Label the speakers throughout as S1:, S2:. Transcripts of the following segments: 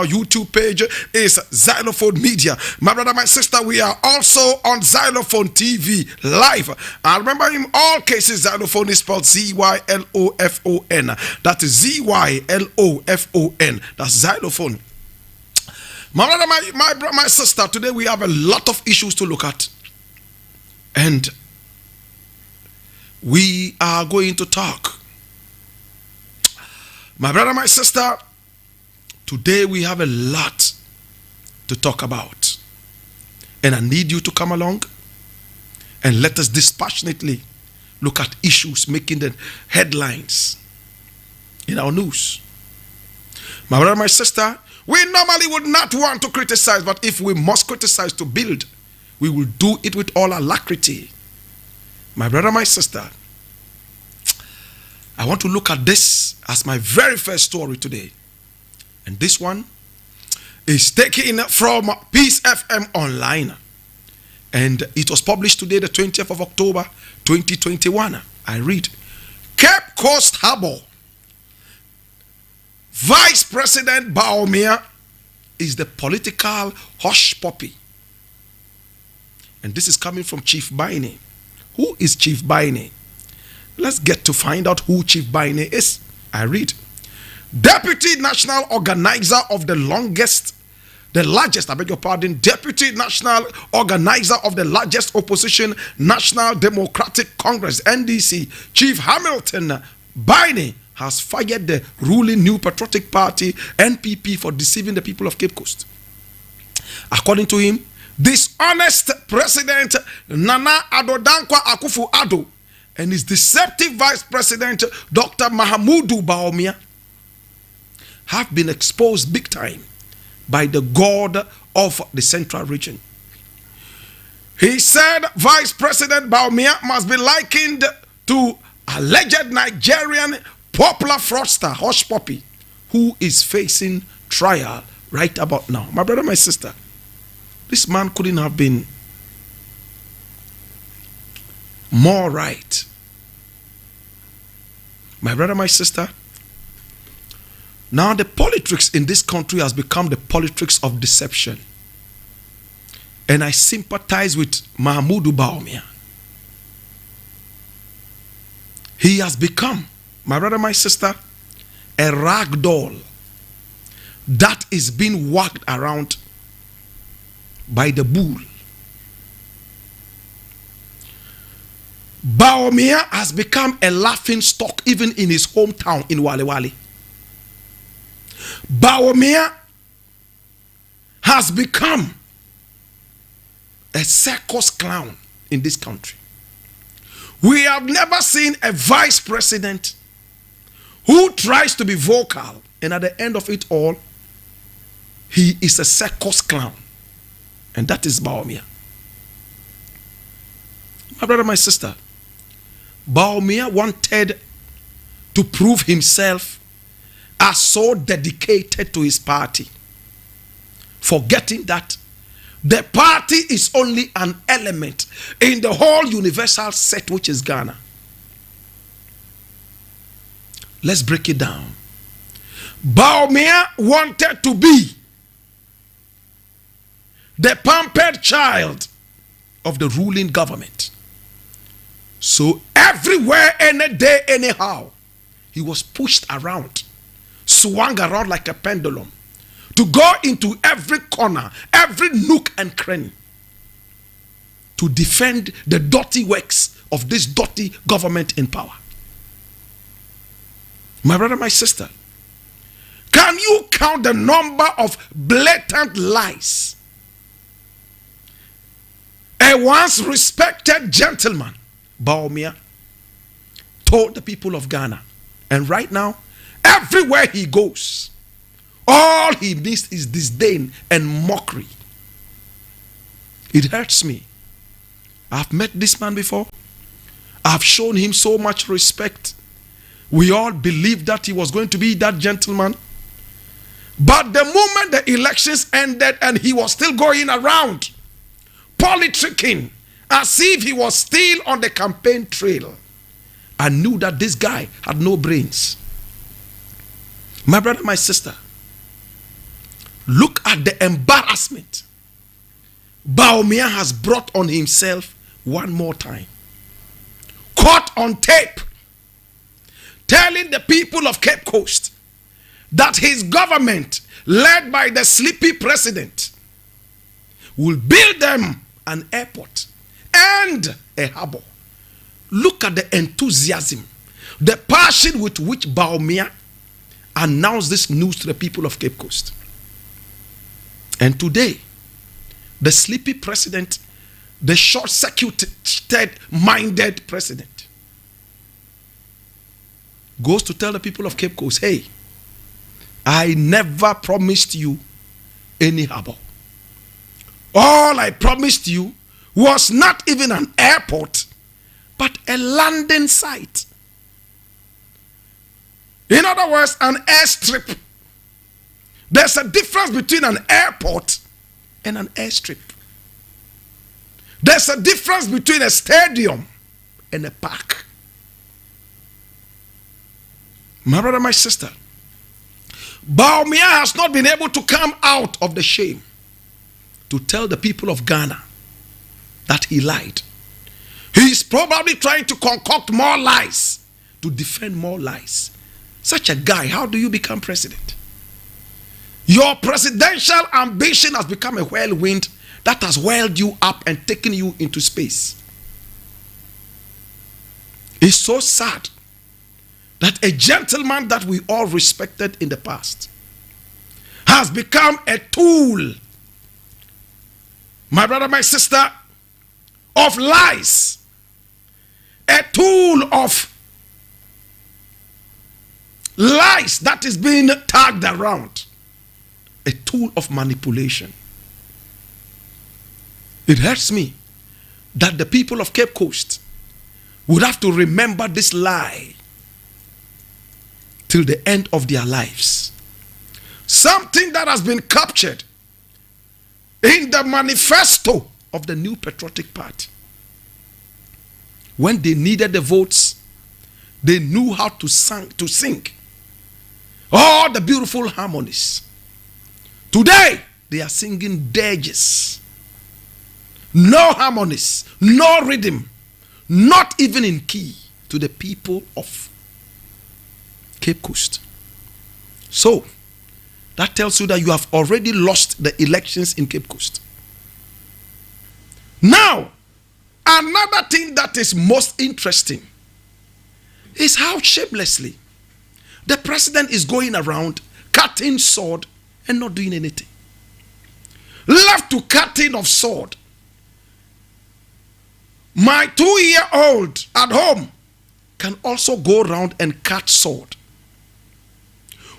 S1: Our YouTube page is Xylophone Media. My brother, my sister, we are also on Xylophone TV live. I remember in all cases, Xylophone is spelled Z-Y-L-O-F-O-N. That is Z-Y-L-O-F-O-N. That's Xylophone. My brother, my sister, today we have a lot of issues to look at. And we are going to talk. My brother, my sister, today we have a lot to talk about. And I need you to come along and let us dispassionately look at issues making the headlines in our news. My brother, my sister, we normally would not want to criticize, but if we must criticize to build, we will do it with all alacrity. My brother, my sister, I want to look at this as my very first story today. And this one is taken from Peace FM Online. And it was published today, the 20th of October, 2021. I read, Cape Coast Harbor, Vice President Bawumia is the political hush puppy. And this is coming from Chief Baine. Who is Chief Baine? Let's get to find out who Chief Baine is. I read, Deputy National Organizer of the largest, Deputy National Organizer of the largest opposition National Democratic Congress, NDC, Chief Hamilton Baine, has fired the ruling New Patriotic Party, NPP, for deceiving the people of Cape Coast. According to him, dishonest President Nana Addo Dankwa Akufo-Addo and his deceptive Vice President Dr. Mahamudu Bawumia have been exposed big time by the god of the central region. He said Vice President Bawumia must be likened to alleged Nigerian popular fraudster Hush Puppy, who is facing trial right about now. My brother, my sister, this man couldn't have been more right. My brother, my sister, now the politics in this country has become the politics of deception. And I sympathize with Mahamudu Bawumia. He has become, my brother, my sister, a rag doll that is being wagged around by the bull. Bawumia has become a laughing stock even in his hometown in Wale Wale. Bawumia has become a circus clown in this country. We have never seen a vice president who tries to be vocal, and at the end of it all, he is a circus clown. And that is Bawumia. My brother, my sister, Bawumia wanted to prove himself as so dedicated to his party, forgetting that the party is only an element in the whole universal set, which is Ghana. Let's break it down. Bawumia wanted to be the pampered child of the ruling government. So everywhere, any day, anyhow, he was pushed around, swung around like a pendulum, to go into every corner, every nook and cranny, to defend the dirty works of this dirty government in power. My brother, my sister, can you count the number of blatant lies a once respected gentleman, Bawumia, told the people of Ghana? And right now, everywhere he goes, all he meets is disdain and mockery. It hurts me. I've met this man before. I've shown him so much respect. We all believed that he was going to be that gentleman. But the moment the elections ended and he was still going around politicking as if he was still on the campaign trail, I knew that this guy had no brains. My brother, my sister, Look at the embarrassment Bawumia has brought on himself one more time. Caught on tape, telling the people of Cape Coast that his government, led by the sleepy president, will build them an airport and a harbor. Look at the enthusiasm, the passion with which Bawumia announced this news to the people of Cape Coast. And today, the sleepy president, the short-circuited minded president, goes to tell the people of Cape Coast, hey, I never promised you any harbor. All I promised you was not even an airport, but a landing site. In other words, an airstrip. There's a difference between an airport and an airstrip. There's a difference between a stadium and a park. My brother, my sister, Bawumia has not been able to come out of the shame to tell the people of Ghana that he lied. He is probably trying to concoct more lies to defend more lies. Such a guy, how do you become president? Your presidential ambition has become a whirlwind that has whirled you up and taken you into space. It's so sad that a gentleman that we all respected in the past has become a tool, my brother, my sister, of lies, a tool of lies that is being tagged around, a tool of manipulation. It hurts me that the people of Cape Coast would have to remember this lie till the end of their lives. Something that has been captured in the manifesto of the New Patriotic Party. When they needed the votes, they knew how to sing all the beautiful harmonies. Today, they are singing dirges. No harmonies, no rhythm, not even in key to the people of Cape Coast. So, that tells you that you have already lost the elections in Cape Coast. Now, another thing that is most interesting is how shamelessly the president is going around cutting sword and not doing anything. Left to cutting of sword. My 2-year-old at home can also go around and cut sword.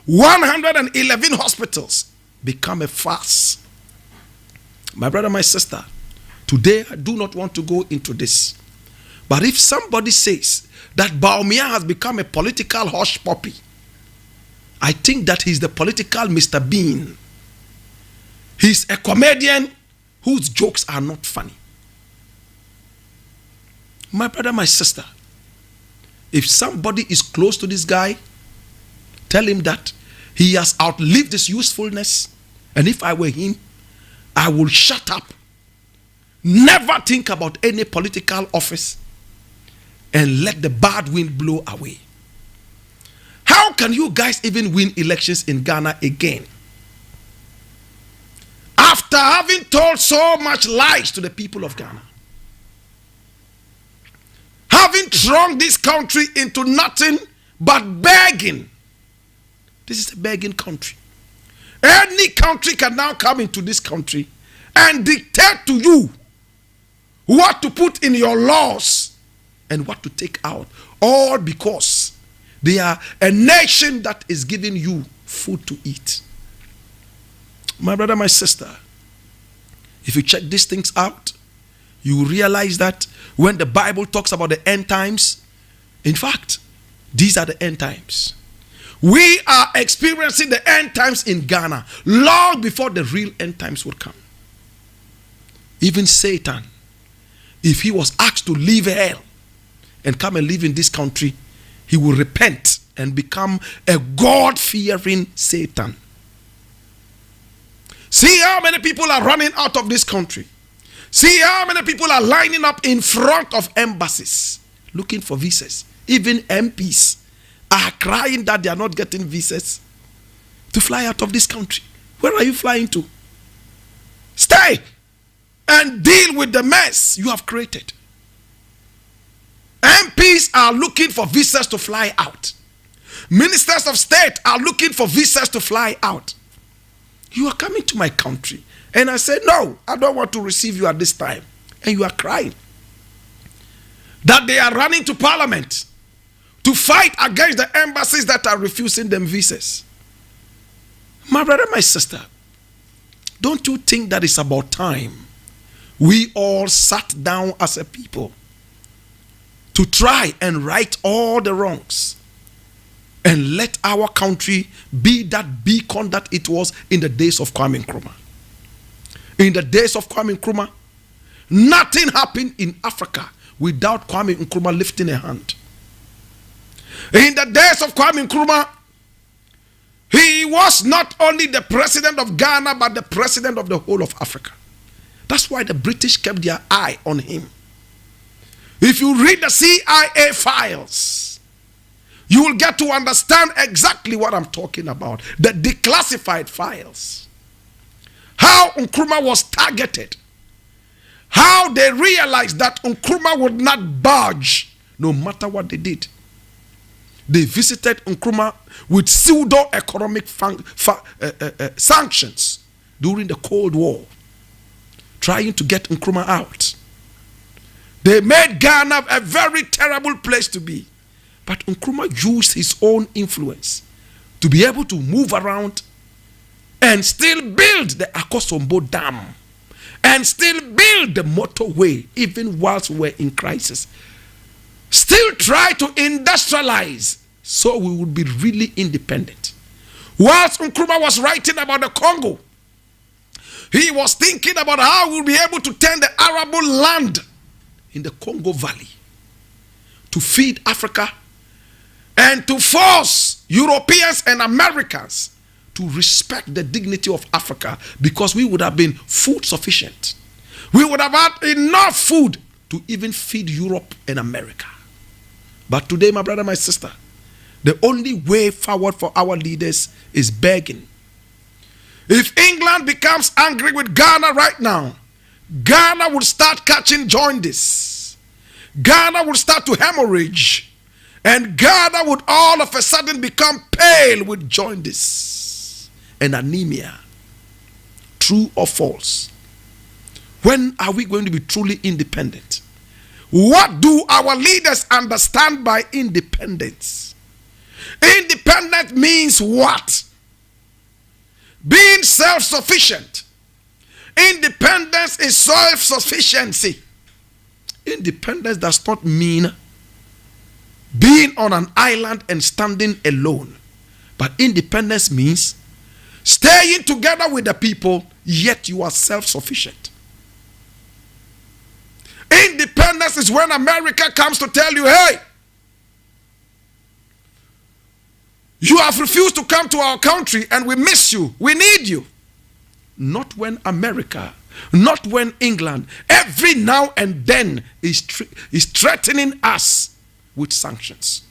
S1: 111 hospitals become a farce. My brother, my sister, today I do not want to go into this. But if somebody says that Bawumia has become a political hush puppy, I think that he's the political Mr. Bean. He's a comedian whose jokes are not funny. My brother, my sister, if somebody is close to this guy, tell him that he has outlived his usefulness. And if I were him, I will shut up. Never think about any political office and let the bad wind blow away. How can you guys even win elections in Ghana again? After having told so much lies to the people of Ghana. Having thrown this country into nothing but begging. This is a begging country. Any country can now come into this country and dictate to you what to put in your laws and what to take out. All because they are a nation that is giving you food to eat. My brother, my sister, if you check these things out, you realize that when the Bible talks about the end times, in fact, these are the end times. We are experiencing the end times in Ghana long before the real end times would come. Even Satan, if he was asked to leave hell and come and live in this country, he will repent and become a God-fearing Satan. See how many people are running out of this country. See how many people are lining up in front of embassies looking for visas. Even MPs are crying that they are not getting visas to fly out of this country. Where are you flying to? Stay and deal with the mess you have created. MPs are looking for visas to fly out. Ministers of state are looking for visas to fly out. You are coming to my country. And I said, no, I don't want to receive you at this time. And you are crying that they are running to parliament to fight against the embassies that are refusing them visas. My brother, my sister, don't you think that it's about time we all sat down as a people to try and right all the wrongs and let our country be that beacon that it was in the days of Kwame Nkrumah? In the days of Kwame Nkrumah, nothing happened in Africa without Kwame Nkrumah lifting a hand. In the days of Kwame Nkrumah, he was not only the president of Ghana, but the president of the whole of Africa. That's why the British kept their eye on him. If you read the CIA files, you will get to understand exactly what I'm talking about. The declassified files. How Nkrumah was targeted. How they realized that Nkrumah would not budge no matter what they did. They visited Nkrumah with pseudo-economic sanctions during the Cold War, trying to get Nkrumah out. They made Ghana a very terrible place to be. But Nkrumah used his own influence to be able to move around and still build the Akosombo Dam and still build the motorway even whilst we were in crisis. Still try to industrialize so we would be really independent. Whilst Nkrumah was writing about the Congo, he was thinking about how we'll be able to turn the arable land in the Congo Valley to feed Africa and to force Europeans and Americans to respect the dignity of Africa, because we would have been food sufficient. We would have had enough food to even feed Europe and America. But today, my brother, my sister, the only way forward for our leaders is begging. If England becomes angry with Ghana right now, Ghana will start catching jaundice. Ghana will start to hemorrhage. And Ghana would all of a sudden become pale with jaundice and anemia. True or false? When are we going to be truly independent? What do our leaders understand by independence? Independent means what? Being self-sufficient. Independence is self-sufficiency. Independence does not mean being on an island and standing alone. But independence means staying together with the people, yet you are self-sufficient. Independence is when America comes to tell you, hey, you have refused to come to our country and we miss you, we need you. Not when America, not when England, every now and then is threatening us with sanctions.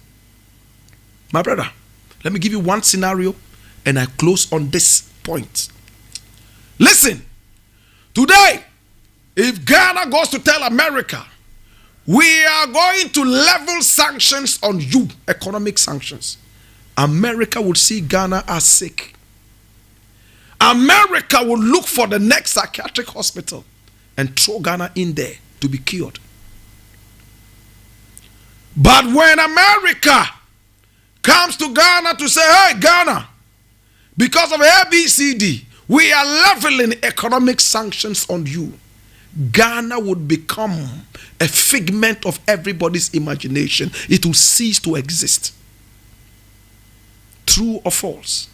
S1: My brother, let me give you one scenario and I close on this point. Listen, today, if Ghana goes to tell America, we are going to level sanctions on you, economic sanctions, America would see Ghana as sick. America will look for the next psychiatric hospital and throw Ghana in there to be cured. But when America comes to Ghana to say, hey, Ghana, because of ABCD, we are leveling economic sanctions on you, Ghana would become a figment of everybody's imagination. It will cease to exist. True or false?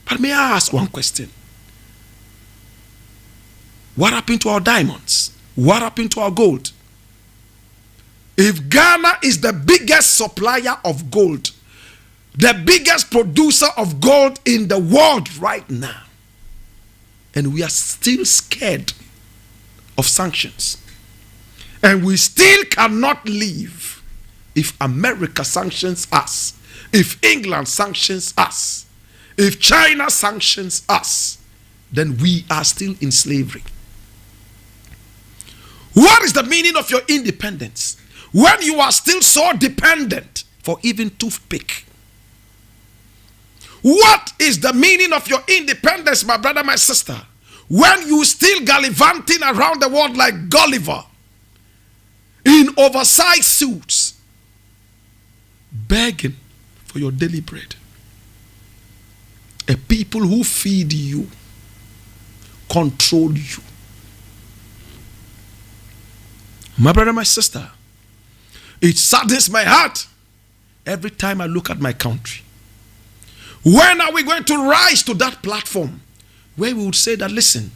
S1: But may I ask one question? What happened to our diamonds? What happened to our gold? If Ghana is the biggest supplier of gold, the biggest producer of gold in the world right now, and we are still scared of sanctions. And we still cannot leave if America sanctions us, if England sanctions us, if China sanctions us, then we are still in slavery. What is the meaning of your independence when you are still so dependent for even toothpick? What is the meaning of your independence, my brother, my sister, when you still gallivanting around the world like Gulliver in oversized suits, begging for your daily bread? A people who feed you, control you. My brother, my sister, it saddens my heart every time I look at my country. When are we going to rise to that platform where we would say that, listen,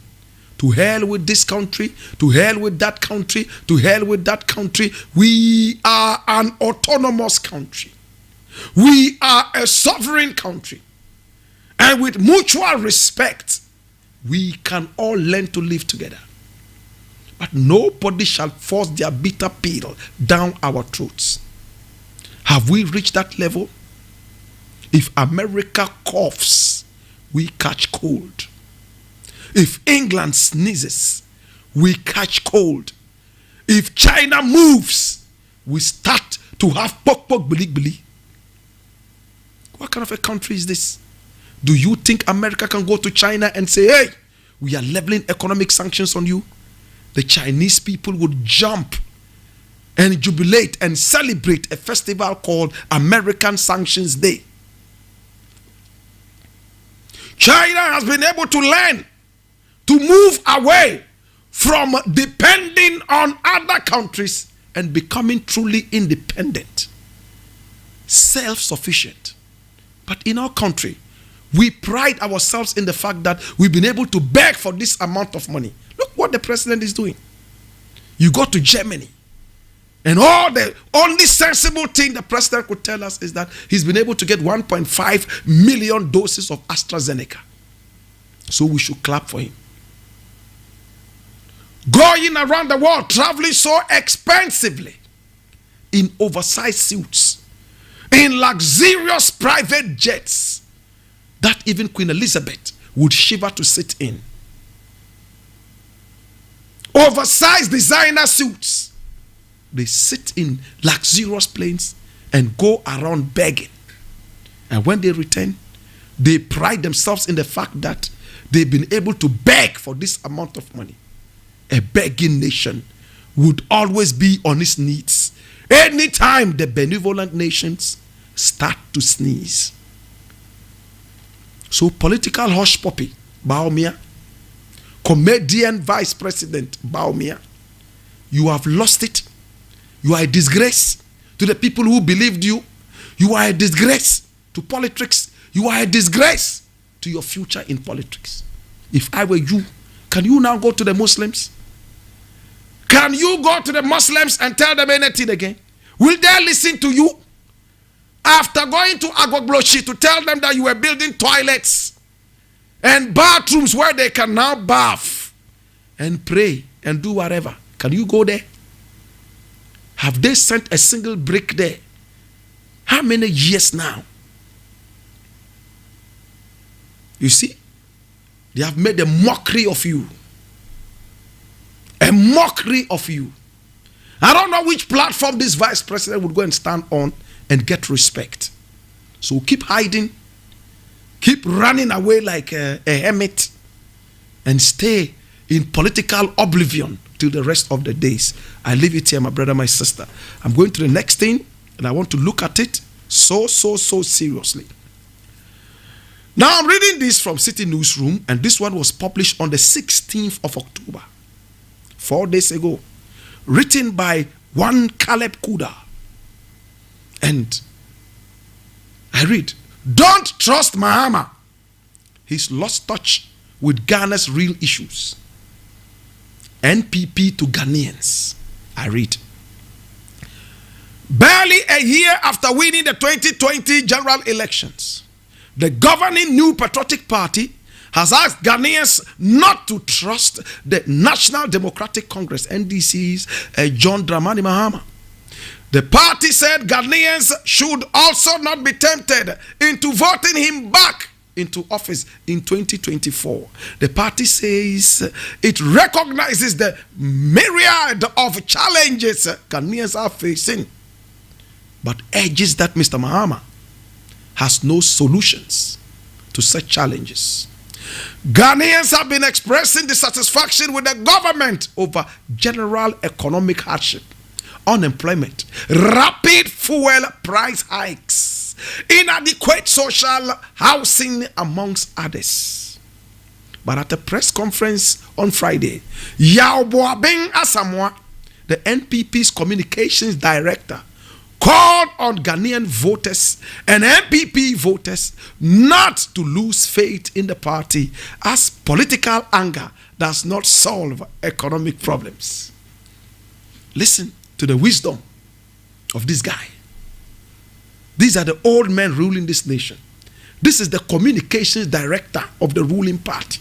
S1: to hell with this country, to hell with that country, to hell with that country. We are an autonomous country. We are a sovereign country. And with mutual respect, we can all learn to live together. But nobody shall force their bitter pill down our throats. Have we reached that level? If America coughs, we catch cold. If England sneezes, we catch cold. If China moves, we start to have pok bili bili. What kind of a country is this? Do you think America can go to China and say, hey, we are leveling economic sanctions on you? The Chinese people would jump and jubilate and celebrate a festival called American Sanctions Day. China has been able to learn to move away from depending on other countries and becoming truly independent, self-sufficient. But in our country, we pride ourselves in the fact that we've been able to beg for this amount of money. Look what the president is doing. You go to Germany, and the only sensible thing the president could tell us is that he's been able to get 1.5 million doses of AstraZeneca. So we should clap for him. Going around the world, traveling so expensively, in oversized suits, in luxurious private jets, that even Queen Elizabeth would shiver to sit in. Oversized designer suits. They sit in luxurious planes and go around begging. And when they return, they pride themselves in the fact that they've been able to beg for this amount of money. A begging nation would always be on its knees anytime the benevolent nations start to sneeze. So political hush puppy, Baumia, comedian vice president, Baumia, you have lost it. You are a disgrace to the people who believed you. You are a disgrace to politics. You are a disgrace to your future in politics. If I were you, can you now go to the Muslims? Can you go to the Muslims and tell them anything again? Will they listen to you? After going to Agogloshi to tell them that you were building toilets and bathrooms where they can now bath and pray and do whatever, can you go there? Have they sent a single brick there? How many years now? You see, they have made a mockery of you. A mockery of you. I don't know which platform this vice president would go and stand on and get respect. So keep hiding, keep running away like a hermit, and stay in political oblivion till the rest of the days. I leave it here, my brother, my sister. I'm going to the next thing, and I want to look at it so seriously. Now I'm reading this from City Newsroom, and this one was published on the 16th of October, 4 days ago, written by one Caleb Kuda. And I read, don't trust Mahama. He's lost touch with Ghana's real issues. NPP to Ghanaians. I read, barely a year after winning the 2020 general elections, the governing New Patriotic Party has asked Ghanaians not to trust the National Democratic Congress, NDC's John Dramani Mahama. The party said Ghanaians should also not be tempted into voting him back into office in 2024. The party says it recognizes the myriad of challenges Ghanaians are facing, but urges that Mr. Mahama has no solutions to such challenges. Ghanaians have been expressing dissatisfaction with the government over general economic hardship, unemployment, rapid fuel price hikes, inadequate social housing, amongst others. But at a press conference on Friday, Yao Boabeng Asamoah, the NPP's communications director, called on Ghanaian voters and MPP voters not to lose faith in the party, as political anger does not solve economic problems. Listen to the wisdom of this guy. These are the old men ruling this nation. This is the communications director of the ruling party.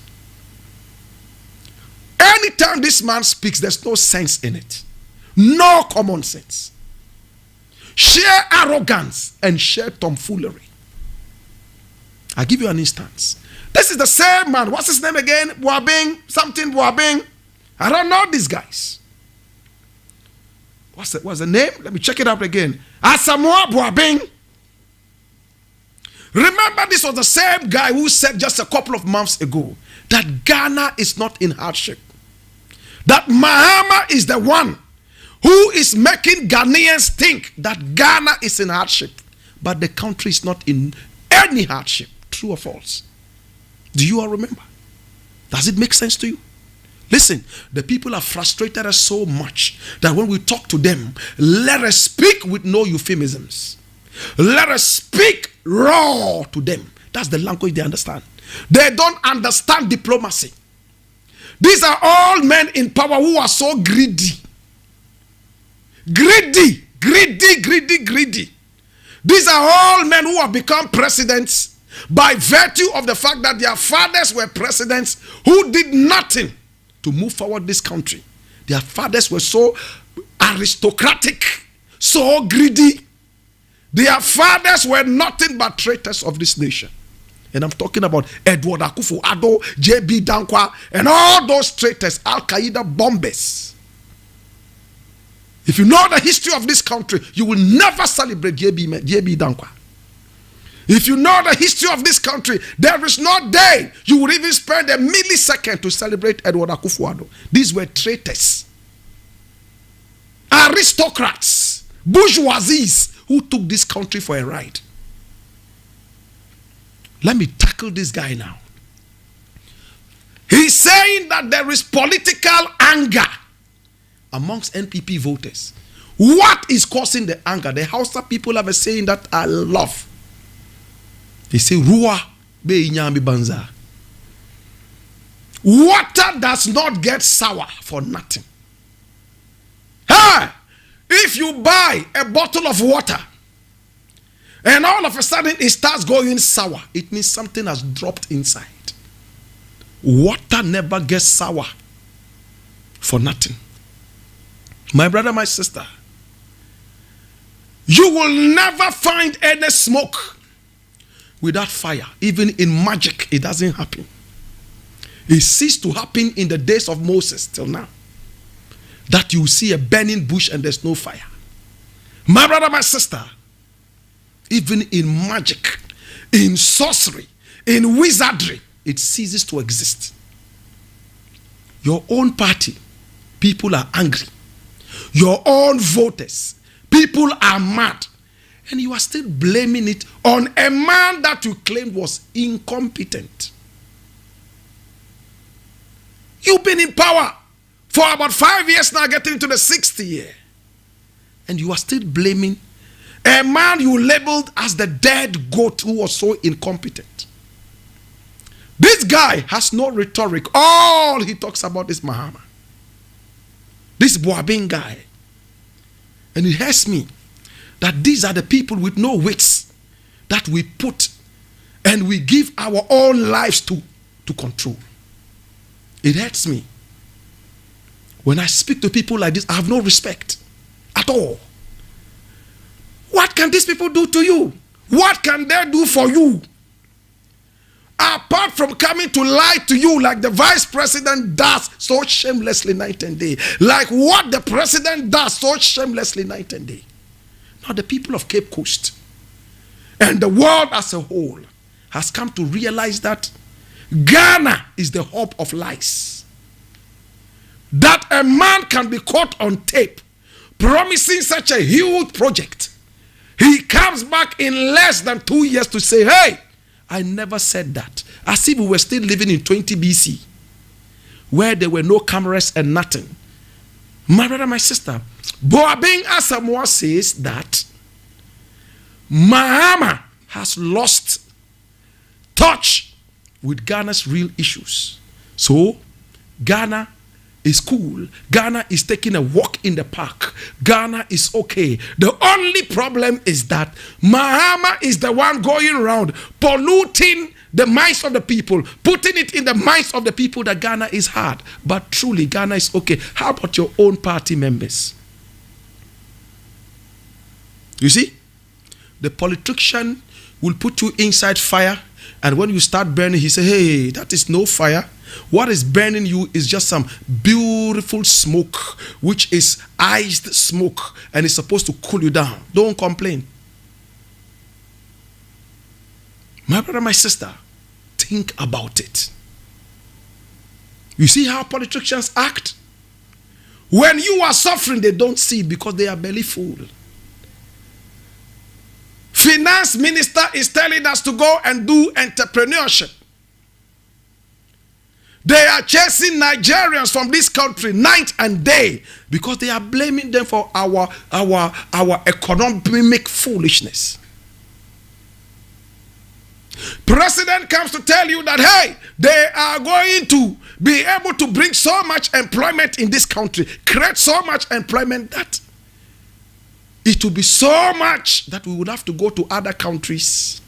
S1: Anytime this man speaks, there's no sense in it. No common sense. Sheer arrogance and sheer tomfoolery. I'll give you an instance. This is the same man. What's his name again? Boabeng, something Boabeng. I don't know these guys. What's the name? Let me check it up again. Asamoah Boabeng. Remember, this was the same guy who said just a couple of months ago that Ghana is not in hardship. That Mahama is the one who is making Ghanaians think that Ghana is in hardship, but the country is not in any hardship. True or false? Do you all remember? Does it make sense to you? Listen, the people are frustrated us so much that when we talk to them, let us speak with no euphemisms. Let us speak raw to them. That's the language they understand. They don't understand diplomacy. These are all men in power who are so greedy. Greedy. These are all men who have become presidents by virtue of the fact that their fathers were presidents who did nothing to move forward this country. Their fathers were so aristocratic, so greedy. Their fathers were nothing but traitors of this nation. And I'm talking about Edward Akufo-Addo, J.B. Dankwa, and all those traitors, Al-Qaeda bombers. If you know the history of this country, you will never celebrate J.B. Dankwa. If you know the history of this country, there is no day you would even spend a millisecond to celebrate Edward Akufo-Addo. These were traitors, aristocrats, bourgeoisies who took this country for a ride. Let me tackle this guy now. He's saying that there is political anger amongst NPP voters. What is causing the anger? The Hausa people have a saying that I love. They say, Ruwa be inyami banza. Water does not get sour for nothing. Hey, if you buy a bottle of water and all of a sudden it starts going sour, it means something has dropped inside. Water never gets sour for nothing. My brother, my sister, you will never find any smoke without fire. Even in magic, it doesn't happen. It ceased to happen in the days of Moses till now, that you see a burning bush and there's no fire. My brother, my sister, even in magic, in sorcery, in wizardry, it ceases to exist. Your own party, people are angry. Your own voters, people are mad. And you are still blaming it on a man that you claimed was incompetent. You've been in power for about 5 years now, getting into the 6th year. And you are still blaming a man you labeled as the dead goat who was so incompetent. This guy has no rhetoric. All he talks about is Mahama. This Boabeng guy. And it hurts me that these are the people with no wits that we put and we give our own lives to to control. It hurts me. When I speak to people like this, I have no respect at all. What can these people do to you? What can they do for you? Apart from coming to lie to you like the vice president does so shamelessly night and day. Like what the president does so shamelessly night and day. Now the people of Cape Coast and the world as a whole has come to realize that Ghana is the hub of lies. That a man can be caught on tape promising such a huge project. He comes back in less than 2 years to say, hey, I never said that. As if we were still living in 20 BC, where there were no cameras and nothing. My brother, my sister, Boabing Asamoah says that Mahama has lost touch with Ghana's real issues. So, Ghana is cool. Ghana is taking a walk in the park. Ghana is okay. The only problem is that Mahama is the one going around polluting the minds of the people, putting it in the minds of the people that Ghana is hard. But truly, Ghana is okay. How about your own party members? You see, the politician will put you inside fire, and when you start burning, he say, hey, that is no fire. What is burning you is just some beautiful smoke, which is iced smoke, and it's supposed to cool you down. Don't complain. My brother, my sister, think about it. You see how politicians act? When you are suffering, they don't see it because they are belly full. Finance minister is telling us to go and do entrepreneurship. They are chasing Nigerians from this country night and day because they are blaming them for our economic foolishness. President comes to tell you that, hey, they are going to be able to bring so much employment in this country, create so much employment that it will be so much that we would have to go to other countries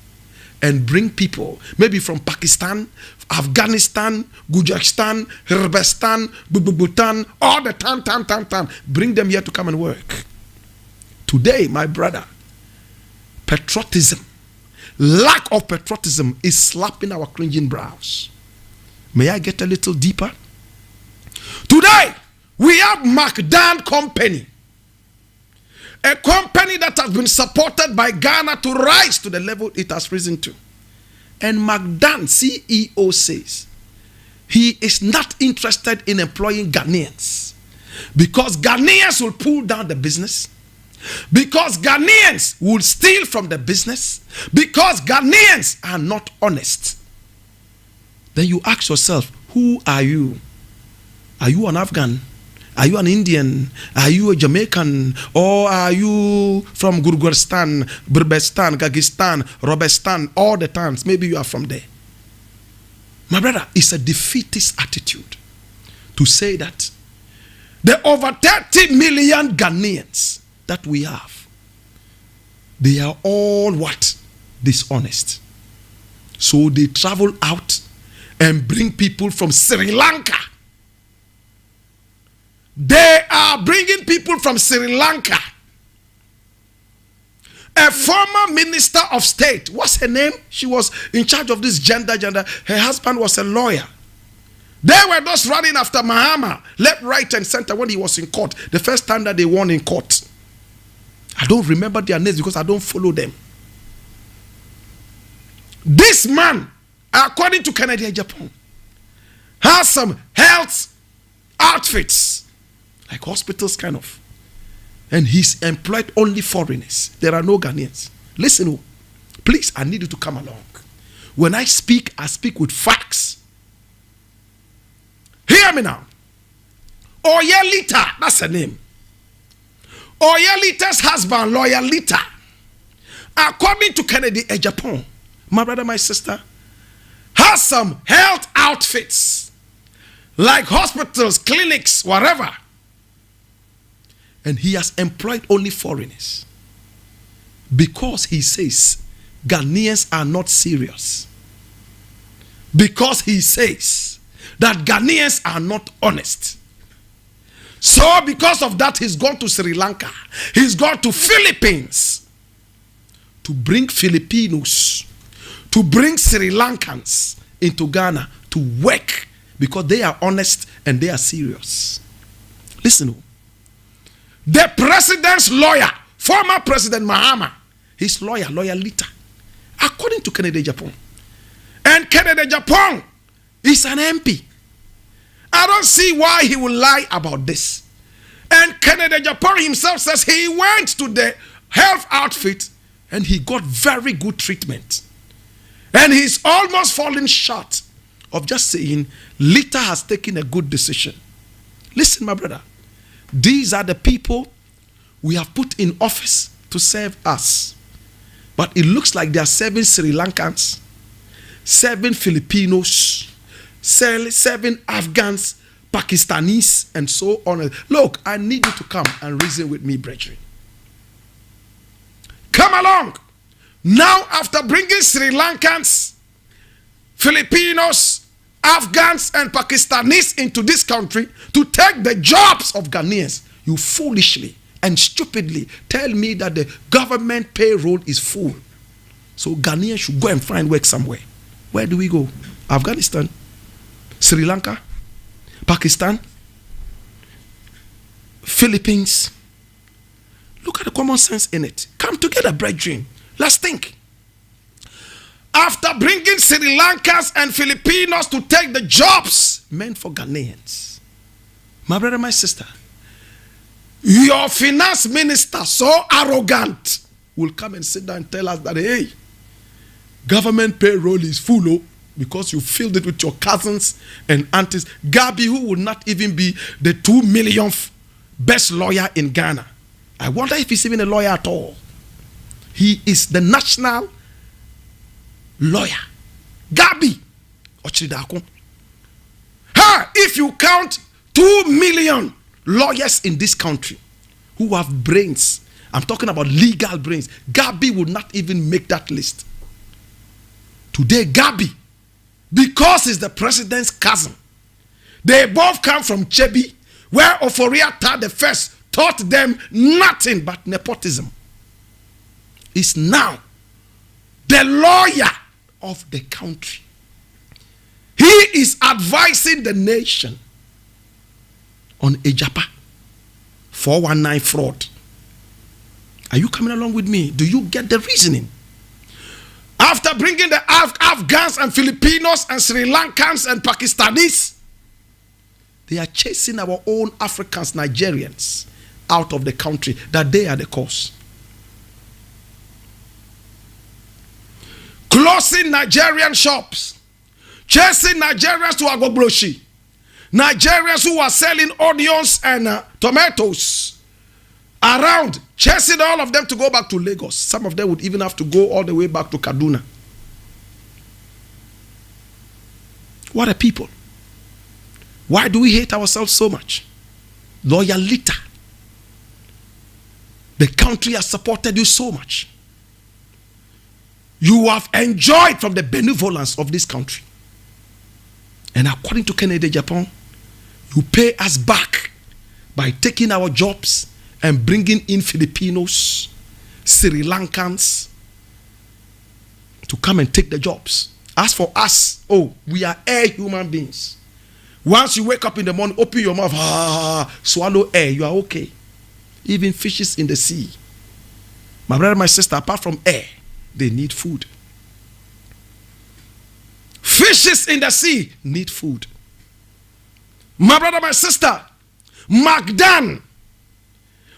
S1: and bring people, maybe from Pakistan, Afghanistan, Gujarat, Kyrgyzstan, Bhutan, all the time, bring them here to come and work. Today, my brother, patriotism, lack of patriotism is slapping our cringing brows. May I get a little deeper? Today, we have McDan Company, a company that has been supported by Ghana to rise to the level it has risen to. And McDan, CEO, says he is not interested in employing Ghanaians because Ghanaians will pull down the business, because Ghanaians will steal from the business, because Ghanaians are not honest. Then you ask yourself, who are you? Are you an Afghan? Are you an Indian? Are you a Jamaican? Or are you from Gurgurstan, Burbestan, Gagistan, Robestan, all the times? Maybe you are from there. My brother, it's a defeatist attitude to say that the over 30 million Ghanaians that we have, they are all what? Dishonest. So they travel out and bring people from Sri Lanka. They are bringing people from Sri Lanka. A former minister of state, what's her name? She was in charge of this gender. Her husband was a lawyer. They were just running after Mahama, left, right, and center when he was in court. The first time that they won in court. I don't remember their names because I don't follow them. This man, according to Canada, Japan, has some health outfits, like hospitals kind of. And he's employed only foreigners. There are no Ghanaians. Listen, please, I need you to come along. When I speak with facts. Hear me now. Oyelita, that's her name. Oyelita's husband, Lawyer Lita, according to Kennedy Japan, my brother, my sister, has some health outfits, like hospitals, clinics, whatever. And he has employed only foreigners because he says Ghanaians are not serious. because he says that Ghanaians are not honest. So because of that, he's gone to Sri Lanka. He's gone to Philippines to bring Filipinos, to bring Sri Lankans into Ghana to work because they are honest and they are serious. Listen, the president's lawyer, former President Mahama, his lawyer Lita, according to Kennedy Japan. And Kennedy Japan is an MP. I don't see why he will lie about this. And Kennedy Japan himself says he went to the health outfit and he got very good treatment. And he's almost falling short of just saying Lita has taken a good decision. Listen, my brother, these are the people we have put in office to serve us. But it looks like they are serving Sri Lankans, serving Filipinos, serving Afghans, Pakistanis, and so on. Look, I need you to come and reason with me, brethren. Come along. Now, after bringing Sri Lankans, Filipinos, Afghans, and Pakistanis into this country to take the jobs of Ghanaians, you foolishly and stupidly tell me that the government payroll is full. So Ghanaians should go and find work somewhere. Where do we go? Afghanistan, Sri Lanka, Pakistan, Philippines. Look at the common sense in it. Come together, brethren. Let's think. After bringing Sri Lankans and Filipinos to take the jobs meant for Ghanaians, my brother, my sister, your finance minister, so arrogant, will come and sit down and tell us that, hey, government payroll is full because you filled it with your cousins and aunties. Gabi, who will not even be the 2 millionth best lawyer in Ghana. I wonder if he's even a lawyer at all. He is the national lawyer. Gabi Ochidako. If you count 2 million lawyers in this country who have brains, I'm talking about legal brains, Gabi would not even make that list. Today, Gabi, because he's the president's cousin, they both come from Chebi, where Oforiatta the first taught them nothing but nepotism, is now the lawyer of the country. He is advising the nation on Ejapa 419 fraud. Are you coming along with me? Do you get the reasoning? After bringing the Afghans and Filipinos and Sri Lankans and Pakistanis, they are chasing our own Africans, Nigerians out of the country, that they are the cause. Closing Nigerian shops, chasing Nigerians to Agobroshi, Nigerians who are selling onions and tomatoes around, chasing all of them to go back to Lagos. Some of them would even have to go all the way back to Kaduna. What a people. Why do we hate ourselves so much? Loyalty. The country has supported you so much. You have enjoyed from the benevolence of this country. And according to Kennedy Japan, you pay us back by taking our jobs and bringing in Filipinos, Sri Lankans to come and take the jobs. As for us, oh, we are air human beings. Once you wake up in the morning, open your mouth, swallow air, you are okay. Even fishes in the sea, my brother, my sister, apart from air, they need food. Fishes in the sea need food. My brother, my sister, Magdan.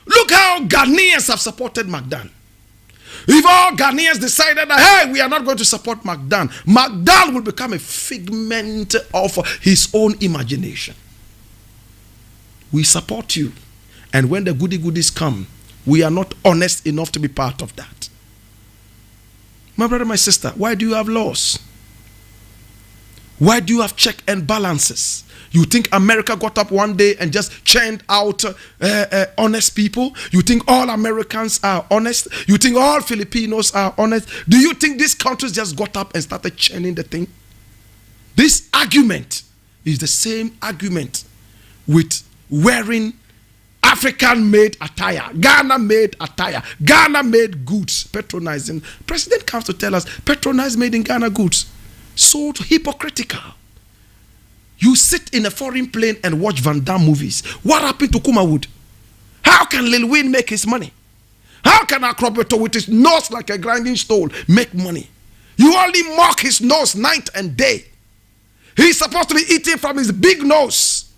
S1: Look how Ghanaians have supported Magdan. If all Ghanaians decided that, hey, we are not going to support Magdan, Magdan will become a figment of his own imagination. We support you. And when the goodies come, we are not honest enough to be part of that. My brother, my sister, why do you have laws? Why do you have check and balances? You think America got up one day and just churned out honest people? You think all Americans are honest? You think all Filipinos are honest? Do you think these countries just got up and started churning the thing? This argument is the same argument with wearing African-made attire, Ghana-made attire, Ghana-made goods, patronizing. President comes to tell us, patronize made in Ghana goods. So hypocritical. You sit in a foreign plane and watch Van Damme movies. What happened to Kumawood? How can Lil Wayne make his money? How can Akrobeto with his nose like a grinding stone make money? You only mock his nose night and day. He's supposed to be eating from his big nose.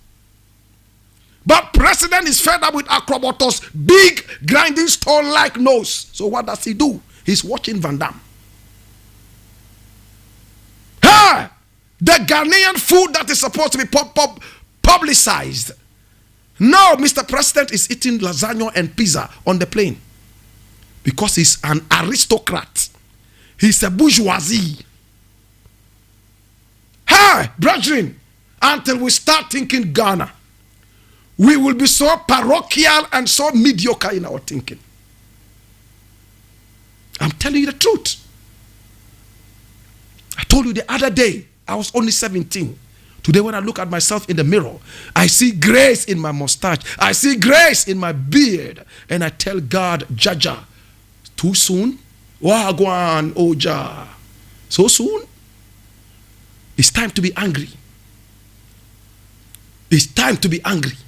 S1: But president is fed up with Akrobeto's big grinding stone like nose. So what does he do? He's watching Van Damme. Hey! The Ghanaian food that is supposed to be publicized. No, Mr. President is eating lasagna and pizza on the plane. Because he's an aristocrat. He's a bourgeoisie. Hey, brethren, until we start thinking Ghana, we will be so parochial and so mediocre in our thinking. I'm telling you the truth. I told you the other day, I was only 17. Today when I look at myself in the mirror, I see grace in my mustache. I see grace in my beard. And I tell God, Jaja, too soon? Wagwan Oja. So soon? It's time to be angry. It's time to be angry.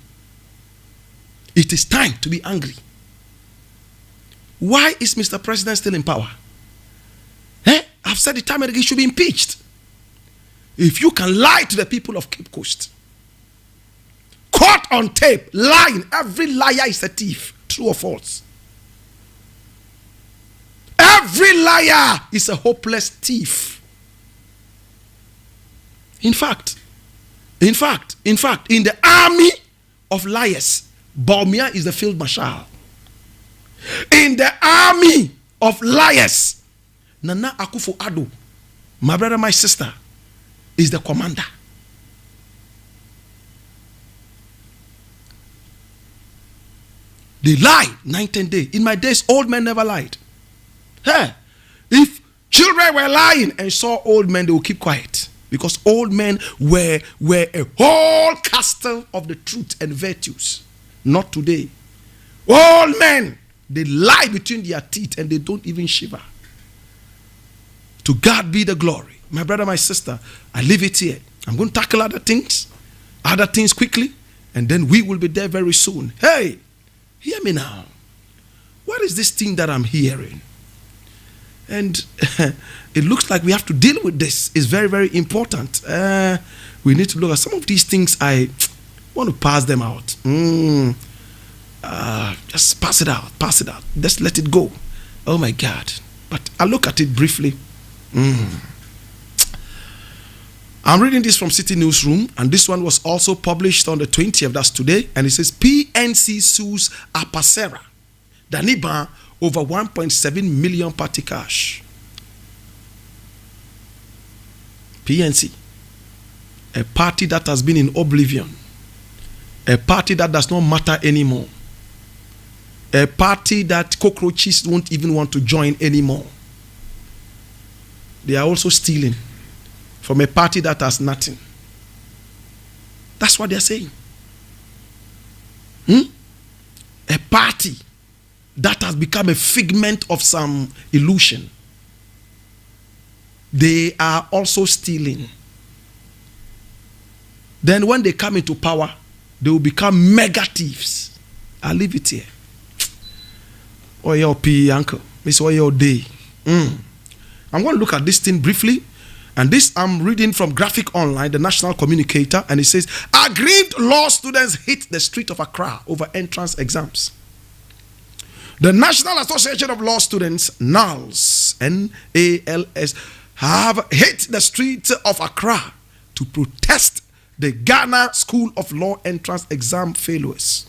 S1: It is time to be angry. Why is Mr. President still in power? I've said the time and he should be impeached. If you can lie to the people of Cape Coast, caught on tape, lying, every liar is a thief, true or false. Every liar is a hopeless thief. In fact, in the army of liars, Baumia is the field marshal. In the army of liars, Nana Akufo-Addo, my brother, my sister, is the commander. They lie night and day. In my days, old men never lied. Hey, if children were lying and saw old men, they would keep quiet. Because old men were a whole castle of the truth and virtues. Not today. Old men, they lie between their teeth and they don't even shiver. To God be the glory. My brother, my sister, I leave it here. I'm going to tackle other things quickly, and then we will be there very soon. Hey, hear me now. What is this thing that I'm hearing? And it looks like we have to deal with this. It's very, very important. We need to look at some of these things. I want to pass them out. Just pass it out. Just let it go. Oh my God. But I'll look at it briefly. I'm reading this from City Newsroom, and this one was also published on the 20th, that's today, and it says PNC sues Apasera, Daniba, over 1.7 million party cash. PNC, a party that has been in oblivion, a party that does not matter anymore, a party that cockroaches won't even want to join anymore. They are also stealing from a party that has nothing. That's what they are saying. A party that has become a figment of some illusion. They are also stealing. Then when they come into power, they will become mega thieves. I'll leave it here. Oh, your P, uncle. Miss your day. I'm going to look at this thing briefly. And this I'm reading from Graphic Online, the national communicator, and it says, aggrieved law students hit the street of Accra over entrance exams. The National Association of Law Students, NALS, N-A-L-S, have hit the streets of Accra to protest the Ghana School of Law entrance exam failures.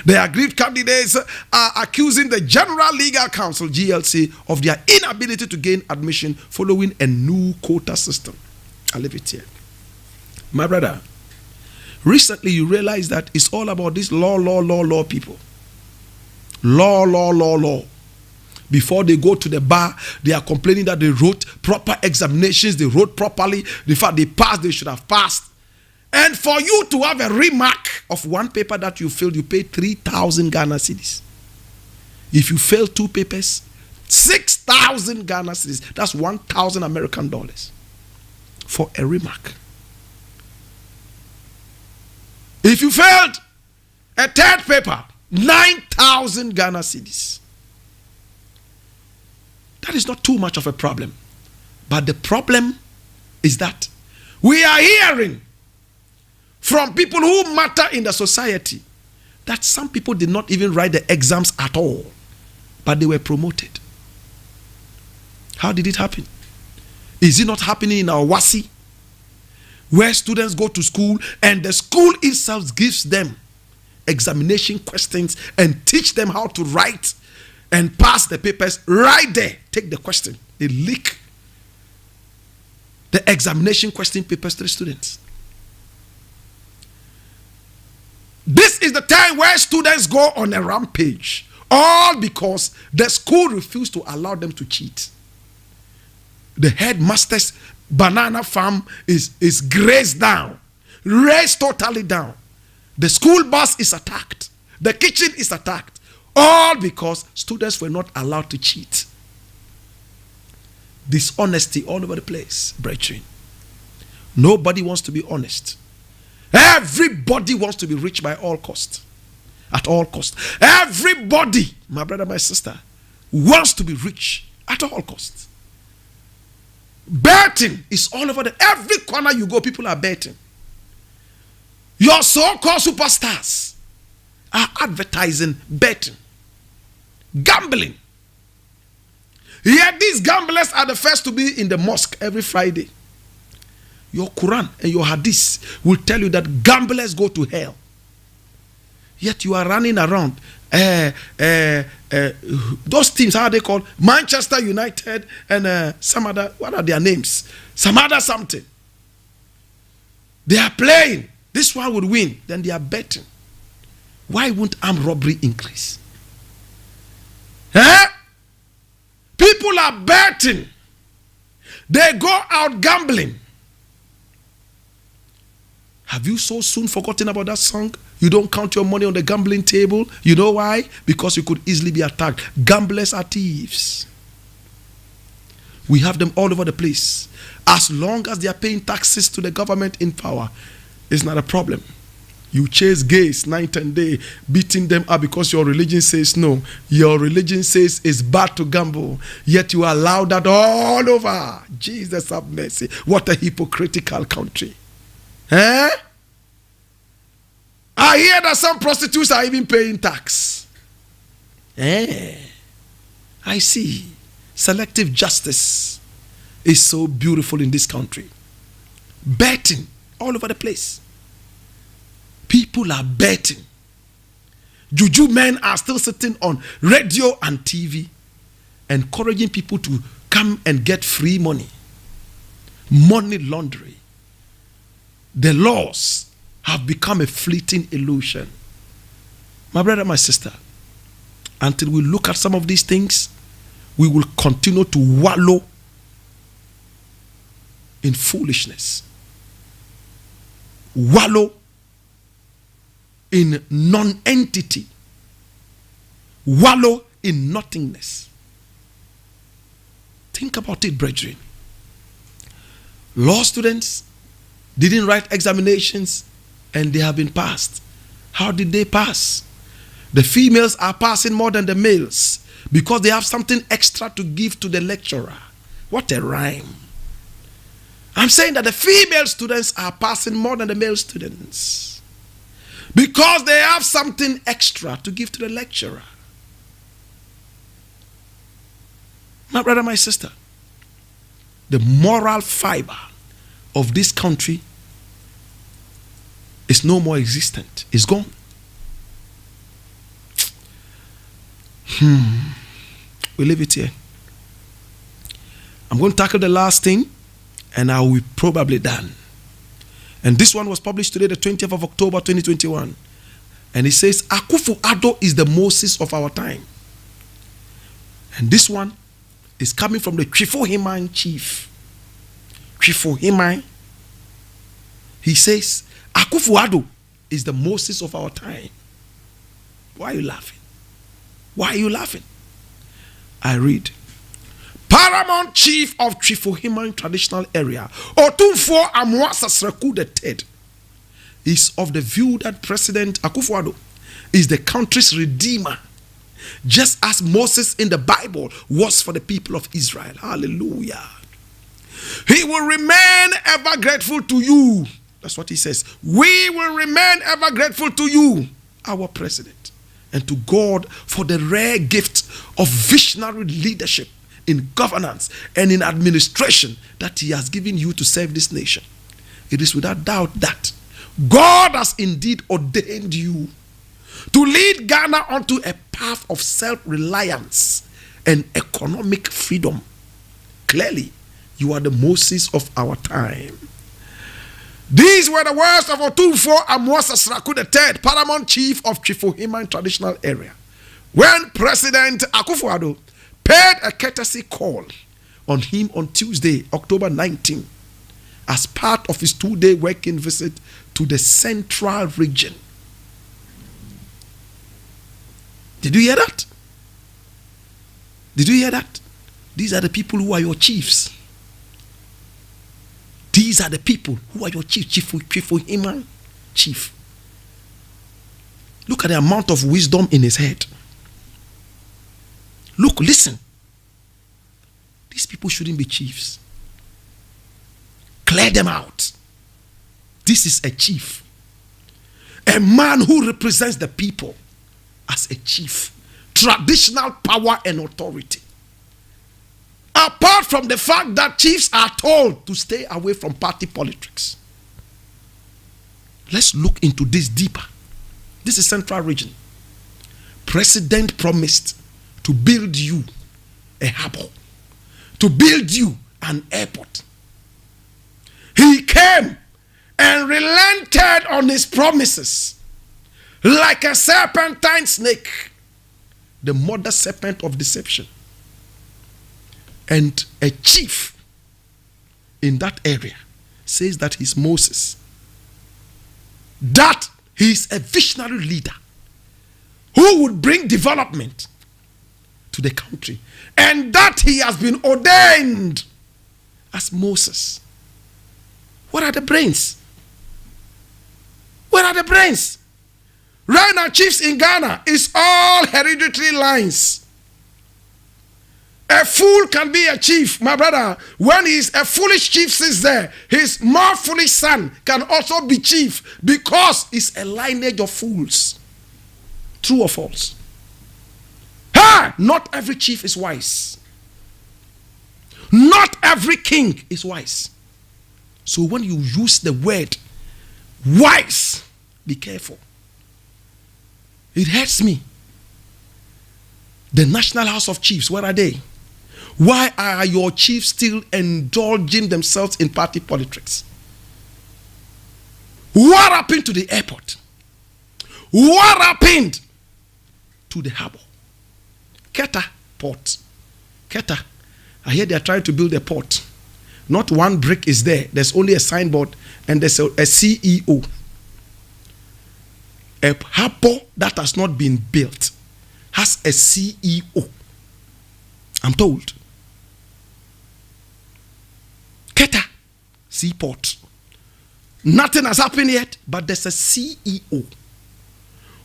S1: The aggrieved candidates are accusing the General Legal Council, GLC, of their inability to gain admission following a new quota system. I'll leave it here. My brother, recently you realize that it's all about this law people. Law. Before they go to the bar, they are complaining that they wrote proper examinations, they wrote properly. In fact, they passed, they should have passed. And for you to have a remark of one paper that you failed, you pay 3,000 Ghana cedis. If you fail 2 papers, 6,000 Ghana cedis. That's 1,000 American dollars for a remark. If you failed a 3rd paper, 9,000 Ghana cedis. That is not too much of a problem. But the problem is that we are hearing from people who matter in the society that some people did not even write the exams at all, but they were promoted. How did it happen? Is it not happening in our WASI, where students go to school and the school itself gives them examination questions and teach them how to write and pass the papers right there? Take the question. They leak the examination question papers to the students. This is the time where students go on a rampage, all because the school refused to allow them to cheat. The headmaster's banana farm is grazed down, raised totally down. The school bus is attacked. The kitchen is attacked. All because students were not allowed to cheat. Dishonesty all over the place, brethren. Nobody wants to be honest. Everybody wants to be rich by all cost. At all cost. Everybody, my brother, my sister, wants to be rich at all cost. Betting is all over every corner you go, people are betting. Your so-called superstars are advertising betting, gambling. Yet these gamblers are the first to be in the mosque every Friday. Your Quran and your Hadith will tell you that gamblers go to hell. Yet you are running around. Those teams, how are they called? Manchester United and some other, what are their names? Some other something. They are playing. This one would win. Then they are betting. Why won't armed robbery increase? People are betting. They go out gambling. Have you so soon forgotten about that song? You don't count your money on the gambling table. You know why? Because you could easily be attacked. Gamblers are thieves. We have them all over the place. As long as they are paying taxes to the government in power, it's not a problem. You chase gays night and day, beating them up because your religion says no. Your religion says it's bad to gamble. Yet you allow that all over. Jesus have mercy. What a hypocritical country. I hear that some prostitutes are even paying tax. I see. Selective justice is so beautiful in this country. Betting all over the place. People are betting. Juju men are still sitting on radio and TV, encouraging people to come and get free money. Money laundering. The laws have become a fleeting illusion. My brother, my sister, until we look at some of these things, we will continue to wallow in foolishness. Wallow in non-entity. Wallow in nothingness. Think about it, brethren. Law students didn't write examinations and they have been passed. How did they pass? The females are passing more than the males because they have something extra to give to the lecturer. What a rhyme. I'm saying that the female students are passing more than the male students because they have something extra to give to the lecturer. My brother, my sister, the moral fiber of this country is no more existent. It's gone. We leave it here. I'm going to tackle the last thing and I will be probably done. And this one was published today, the 20th of October 2021. And it says, Akufo-Addo is the Moses of our time. And this one is coming from the Trifohiman chief. Trifohiman. He says, Akufo-Addo is the Moses of our time. Why are you laughing? Why are you laughing? I read. Paramount Chief of Trifohiman Traditional Area, Otumfuo Amoasa Sreku III, is of the view that President Akufo-Addo is the country's redeemer, just as Moses in the Bible was for the people of Israel. Hallelujah. He will remain ever grateful to you. That's what he says. We will remain ever grateful to you, our president, and to God for the rare gift of visionary leadership in governance and in administration that he has given you to serve this nation. It is without doubt that God has indeed ordained you to lead Ghana onto a path of self-reliance and economic freedom. Clearly, you are the Moses of our time. These were the words of Otumfuo Amoasa Sreku III, Paramount Chief of Trifohiman Traditional Area, when President Akufo-Addo paid a courtesy call on him on Tuesday, October 19, as part of his 2-day working visit to the central region. Did you hear that? Did you hear that? These are the people who are your chiefs. These are the people who are your chief. Trifohiman chief. Look at the amount of wisdom in his head. Look, listen. These people shouldn't be chiefs. Clear them out. This is a chief. A man who represents the people as a chief. Traditional power and authority. Apart from the fact that chiefs are told to stay away from party politics. Let's look into this deeper. This is Central Region. President promised to build you a harbor, to build you an airport. He came and relented on his promises like a serpentine snake, the mother serpent of deception. And a chief in that area says that he's Moses, that he's a visionary leader who would bring development to the country, and that he has been ordained as Moses. What are the brains? Where are the brains? Right now, chiefs in Ghana is all hereditary lines. A fool can be a chief, my brother. When he's a foolish chief sits there, his more foolish son can also be chief because it's a lineage of fools. True or false? Ha! Not every chief is wise. Not every king is wise. So when you use the word wise, be careful. It hurts me. The National House of Chiefs, where are they? Why are your chiefs still indulging themselves in party politics? What happened to the airport? What happened to the harbor? Keta port. Keta. I hear they are trying to build a port. Not one brick is there. There's only a signboard and there's a CEO. A harbor that has not been built has a CEO. I'm told. Keta seaport. Nothing has happened yet, but there's a CEO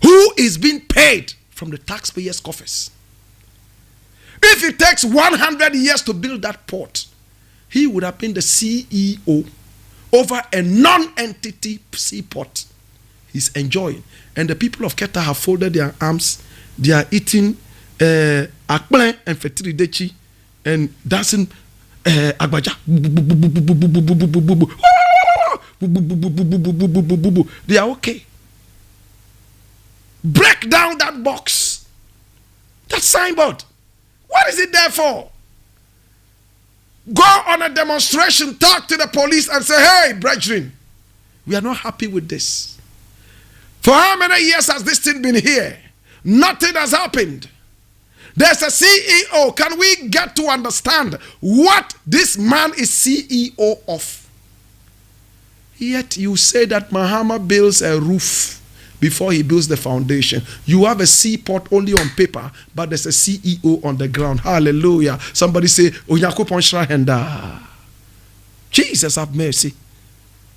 S1: who is being paid from the taxpayers' coffers. If it takes 100 years to build that port, he would have been the CEO over a non-entity seaport he's enjoying. And the people of Keta have folded their arms. They are eating akple and fetiridechi and dancing agbaja. They are okay. Break down that box. That signboard. What is it there for? Go on a demonstration, talk to the police and say, hey, brethren, we are not happy with this. For how many years has this thing been here? Nothing has happened. There's a CEO. Can we get to understand what this man is CEO of? Yet you say that Mahama builds a roof before he builds the foundation. You have a seaport only on paper, but there's a CEO on the ground. Hallelujah. Somebody say, Onyakopon Shrahenda. Jesus have mercy.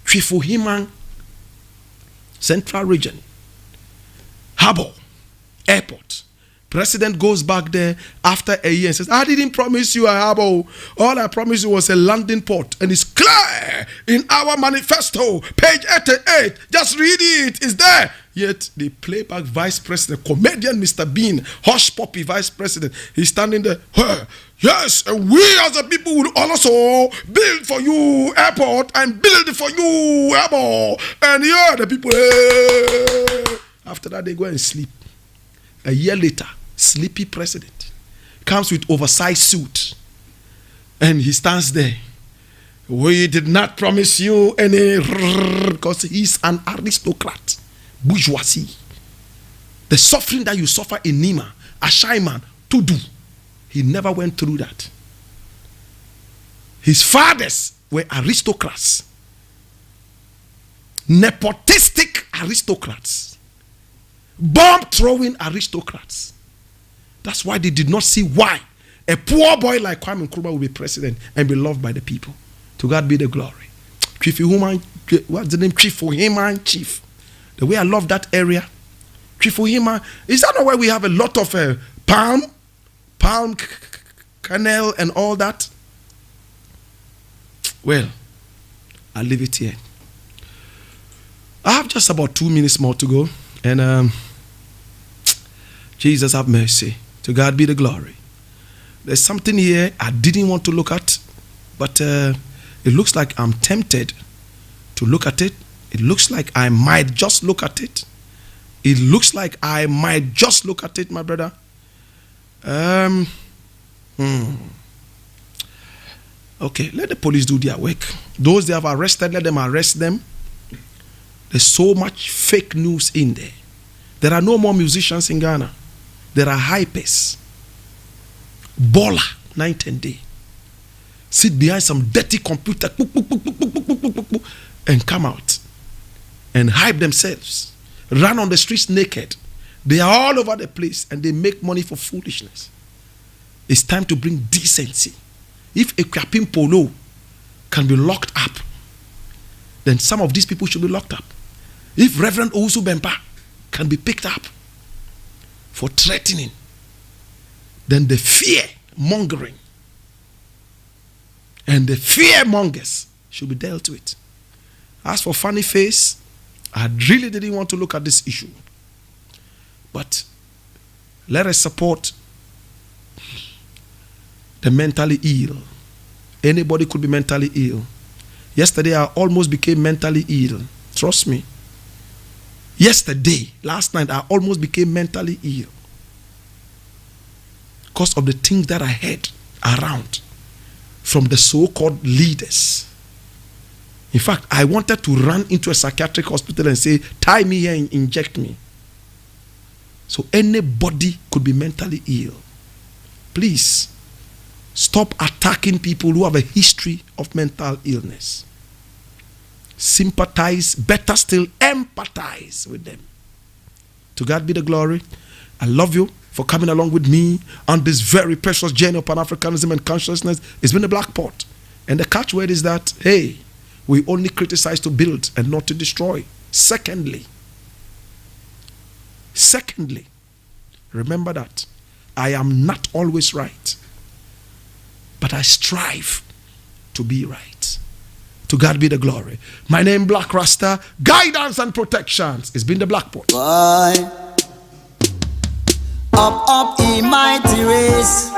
S1: Trifuhiman, Central Region, Harbor, Airport. President goes back there after a year and says, I didn't promise you a harbor. All I promised you was a landing port. And it's clear in our manifesto, page 88. Just read it. It's there. Yet the playback vice president, comedian Mr. Bean, hush puppy vice president, he's standing there. Yes, and we as a people will also build for you airport and build for you harbor. And yeah, the people, after that they go and sleep. A year later, sleepy president comes with oversized suit and he stands there. We did not promise you any, because he's an aristocrat, bourgeoisie. The suffering that you suffer in Nima, Ashaiman, to do, he never went through that. His fathers were aristocrats, nepotistic aristocrats, bomb-throwing aristocrats. That's why they did not see why a poor boy like Kwame Nkrumah will be president and be loved by the people. To God be the glory. Chief, what's the name? Chief Ohiman Chief. The way I love that area. Chief Ohiman, is that not where we have a lot of palm kernel and all that? Well, I'll leave it here. I have just about 2 minutes more to go. And Jesus have mercy. To God be the glory. There's something here I didn't want to look at, but it looks like I'm tempted to look at it. It looks like I might just look at it. It looks like I might just look at it, my brother. Okay, let the police do their work. Those they have arrested, let them arrest them. There's so much fake news in there. There are no more musicians in Ghana. There are hypers. Baller, night and day. Sit behind some dirty computer and come out and hype themselves. Run on the streets naked. They are all over the place and they make money for foolishness. It's time to bring decency. If a Kwapin Polo can be locked up, then some of these people should be locked up. If Reverend Owusu Bempa can be picked up for threatening, then the fear mongering and the fear mongers should be dealt with. As for Funny Face, I really didn't want to look at this issue. But let us support the mentally ill. Anybody could be mentally ill. Yesterday, I almost became mentally ill. Trust me. Yesterday, last night, I almost became mentally ill because of the things that I heard around from the so-called leaders. In fact, I wanted to run into a psychiatric hospital and say, tie me here and inject me. So anybody could be mentally ill. Please, stop attacking people who have a history of mental illness. Sympathize, better still, empathize with them. To God be the glory. I love you for coming along with me on this very precious journey of Pan-Africanism and consciousness. It's been a black pot. And the catchword is that, hey, we only criticize to build and not to destroy. Secondly, remember that I am not always right, but I strive to be right. To God be the glory. My name Blakk Rasta. Guidance and protections. It's been the Black Pot.
S2: Up, in mighty race.